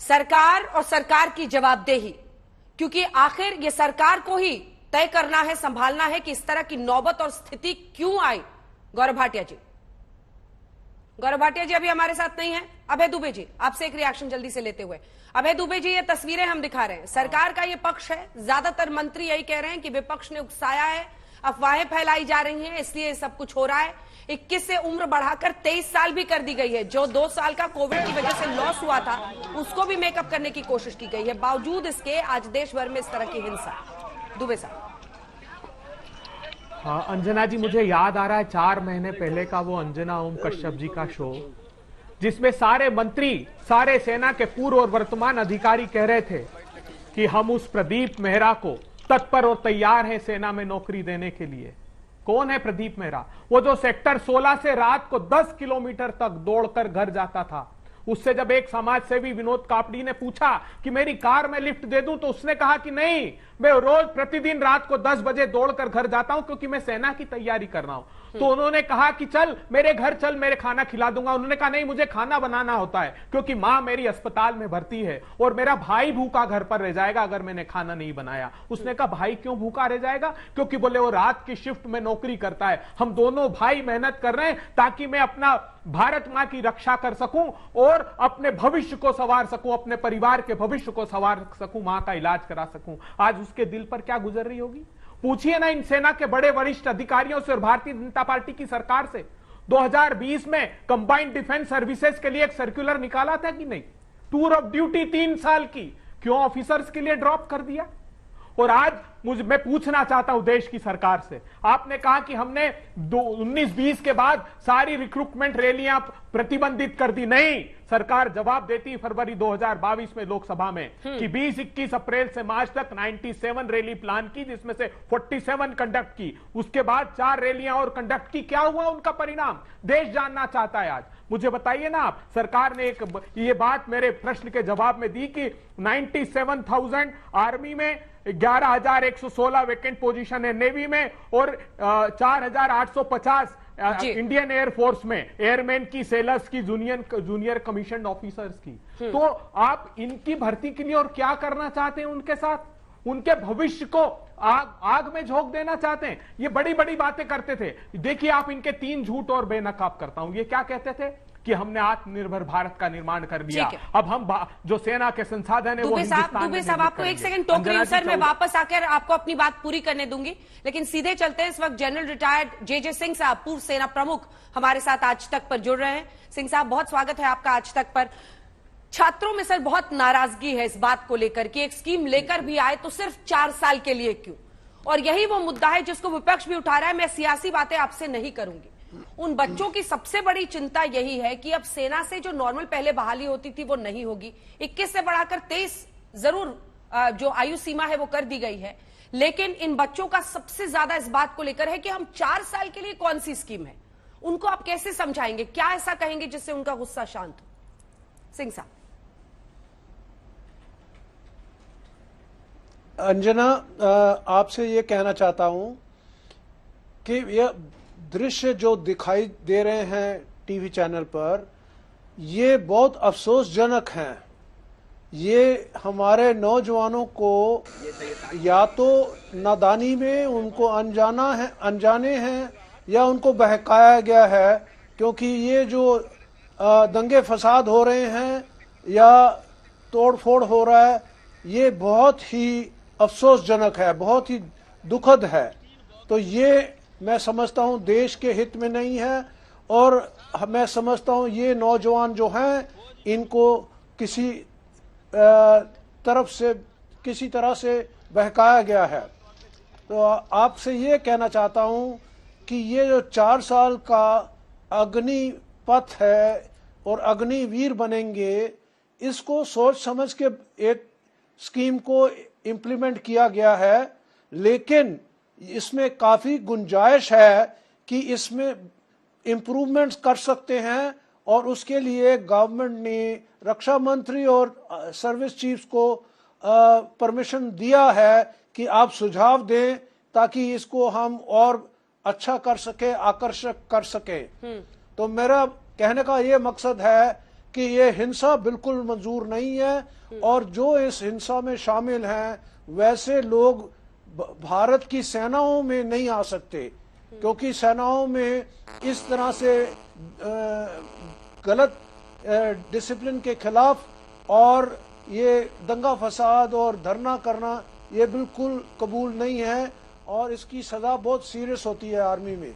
सरकार और सरकार की जवाबदेही, क्योंकि आखिर ये सरकार को ही तय करना है, संभालना है कि इस तरह की नौबत और स्थिति क्यों आई। गौरव भाटिया जी, गौरव भाटिया जी अभी हमारे साथ नहीं है। अभय दुबे जी, आपसे एक रिएक्शन जल्दी से लेते हुए। अभय दुबे जी, ये तस्वीरें हम दिखा रहे हैं, सरकार का ये पक्ष है, ज्यादातर मंत्री यही कह रहे हैं कि विपक्ष ने उकसाया है, अफवाहें फैलाई जा रही हैं, इसलिए सब कुछ हो रहा है। 21 से उम्र बढ़ाकर 23 साल भी कर दी गई है। जो 2 साल का कोविड की वजह से लॉस हुआ था उसको भी मेकअप करने की कोशिश की गई है। बावजूद इसके आज देश भर में इस तरह की हिंसा। दुबे साहब। हाँ अंजना जी, मुझे याद आ रहा है 4 महीने पहले का वो अंजना ओम कश्यप जी का शो, जिसमें सारे मंत्री, सारे सेना के पूर्व और वर्तमान अधिकारी कह रहे थे कि हम उस प्रदीप मेहरा को तत्पर और तैयार हैं सेना में नौकरी देने के लिए। कौन है प्रदीप मेहरा? वो जो सेक्टर 16 से रात को 10 किलोमीटर तक दौड़कर घर जाता था। उससे जब एक समाज सेवी विनोद कापड़ी ने पूछा कि मेरी कार में लिफ्ट दे दूं, तो उसने कहा कि नहीं, मैं रोज प्रतिदिन रात को 10 बजे दौड़कर घर जाता हूं क्योंकि मैं सेना की तैयारी कर रहा हूं। तो उन्होंने कहा कि चल मेरे घर चल, मेरे खाना खिला दूंगा। उन्होंने कहा नहीं, मुझे खाना बनाना होता है क्योंकि मां मेरी अस्पताल में भर्ती है और मेरा भाई भूखा घर पर रह जाएगा अगर मैंने खाना नहीं बनाया। उसने कहा भाई क्यों भूखा रह जाएगा? क्योंकि बोले वो रात की शिफ्ट में नौकरी करता है, हम दोनों भाई मेहनत कर रहे हैं ताकि मैं अपना भारत मां की रक्षा कर सकूं और अपने भविष्य को संवार सकूं, अपने परिवार के भविष्य को संवार सकूं, मां का इलाज करा सकूं। आज उसके दिल पर क्या गुजर रही होगी? पूछिए ना इन सेना के बड़े वरिष्ठ अधिकारियों से और भारतीय जनता पार्टी की सरकार से। 2020 में कंबाइंड डिफेंस सर्विसेज के लिए एक सर्कुलर निकाला था कि नहीं? टूर ऑफ ड्यूटी 3 साल की, क्यों ऑफिसर्स के लिए ड्रॉप कर दिया? और आज मैं पूछना चाहता हूं देश की सरकार से, आपने कहा कि हमने 19-20 के बाद सारी रिक्रूटमेंट रैलियां प्रतिबंधित कर दी। नहीं, सरकार जवाब देती फरवरी 2022 में लोकसभा में कि 20-21 अप्रैल से मार्च तक 97 रैली प्लान की, जिसमें से 47 कंडक्ट की। उसके बाद 4 रैलियां और कंडक्ट की। क्या हुआ उनका परिणाम? देश जानना चाहता है आज। मुझे बताइए ना आप, सरकार ने एक ये बात मेरे प्रश्न के जवाब में दी कि 97,000 आर्मी में, 11,116 वैकेंट पोजीशन है नेवी में और 4,850 इंडियन एयरफोर्स में एयरमैन की, सेलर्स की, जूनियर कमीशन ऑफिसर्स की। तो आप इनकी भर्ती के लिए और क्या करना चाहते हैं उनके साथ? उनके भविष्य को आग में झोंक देना चाहते हैं। ये बड़ी बड़ी बातें करते थे। देखिए आप इनके 3 झूठ और बेनकाब करता हूं। ये क्या कहते थे कि हमने आत्मनिर्भर भारत का निर्माण कर दिया, अब हम जो सेना के संसाधन है वो हिंदुस्तान में। दुबे साहब, आपको एक सेकंड टोक रही हूं सर, मैं वापस आकर आपको अपनी बात पूरी करने दूंगी, लेकिन सीधे चलते हैं। इस वक्त जनरल रिटायर्ड जे सिंह साहब, पूर्व सेना प्रमुख, हमारे साथ आज तक पर जुड़ रहे हैं। सिंह साहब, बहुत स्वागत है आपका आज तक पर। छात्रों में सर बहुत नाराजगी है इस बात को लेकर कि एक स्कीम लेकर भी आए तो सिर्फ 4 साल के लिए क्यों, और यही वो मुद्दा है जिसको विपक्ष भी उठा रहा है। मैं सियासी बातें आपसे नहीं करूंगी। उन बच्चों की सबसे बड़ी चिंता यही है कि अब सेना से जो नॉर्मल पहले बहाली होती थी वो नहीं होगी। 21 से बढ़ाकर 23 जरूर जो आयु सीमा है वो कर दी गई है, लेकिन इन बच्चों का सबसे ज्यादा इस बात को लेकर है कि हम 4 साल के लिए कौन सी स्कीम है। उनको आप कैसे समझाएंगे, क्या ऐसा कहेंगे जिससे उनका गुस्सा शांत हो? सिंह साहब। अंजना, आपसे ये कहना चाहता हूं कि यह दृश्य जो दिखाई दे रहे हैं टीवी चैनल पर, ये बहुत अफसोसजनक हैं। ये हमारे नौजवानों को या तो नादानी में उनको अनजाने हैं या उनको बहकाया गया है, क्योंकि ये जो दंगे फसाद हो रहे हैं या तोड़फोड़ हो रहा है, ये बहुत ही अफसोसजनक है, बहुत ही दुखद है। तो ये मैं समझता हूं देश के हित में नहीं है, और मैं समझता हूं ये नौजवान जो हैं इनको किसी तरह से बहकाया गया है। तो आपसे ये कहना चाहता हूं कि ये जो 4 साल का अग्निपथ है और अग्निवीर बनेंगे, इसको सोच समझ के एक स्कीम को इम्प्लीमेंट किया गया है, लेकिन इसमें काफी गुंजाइश है कि इसमें इम्प्रूवमेंट्स कर सकते हैं, और उसके लिए गवर्नमेंट ने रक्षा मंत्री और सर्विस चीफ्स को परमिशन दिया है कि आप सुझाव दें ताकि इसको हम और अच्छा कर सके, आकर्षक कर सके। तो मेरा कहने का ये मकसद है कि ये हिंसा बिल्कुल मंजूर नहीं है और जो इस हिंसा में शामिल हैं वैसे लोग भारत की सेनाओं में नहीं आ सकते, क्योंकि सेनाओं में इस तरह से गलत डिसिप्लिन के खिलाफ और ये दंगा फसाद और धरना करना ये बिल्कुल कबूल नहीं है और इसकी सजा बहुत सीरियस होती है आर्मी में।